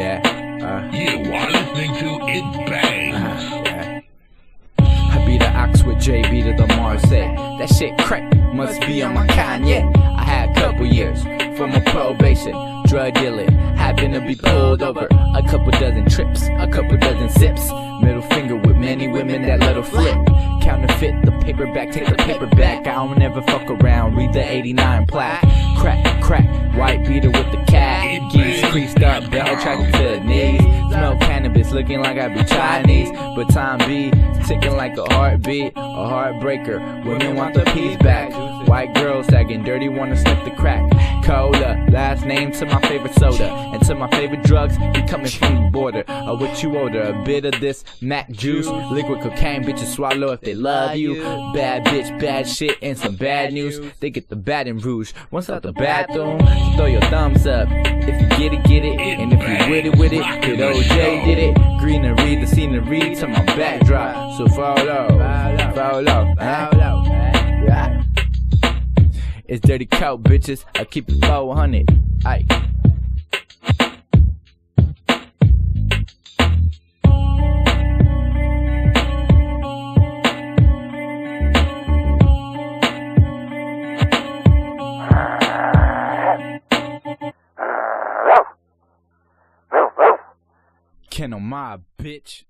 You are listening to It Bangs. I be the Ox with JB to the Marseille. That shit crack, must be on my Kanye. I had a couple years for my probation, drug dealing, happened to be pulled over. A couple dozen trips, a couple dozen sips. Middle finger with many women that let her flip. Counterfeit the paperback, take the paper back. I don't ever fuck around, read the 89 plaque. Crack, crack, white beater with the cat. Geese creased up, belt attracted to the knees. Smell cannabis, looking like I be Chinese. But time be ticking like a heartbeat, a heartbreaker. Women want the peace back. White girls sagging dirty, wanna sniff the crack. Cola, last name to my favorite soda. And to my favorite drugs, be coming from the border. Or what you order, a bit of this Mac juice. Liquid cocaine, bitches swallow if they love you. Bad bitch, bad shit, and some bad news. They get the Baton Rouge, once out the bathroom. So throw your thumbs up, if you get it, get it. And if you with it, good OJ did it. Greenery, the scenery to my backdrop. So follow. It's dirty coat, bitches. I keep it 400. Aye. Ken on my bitch.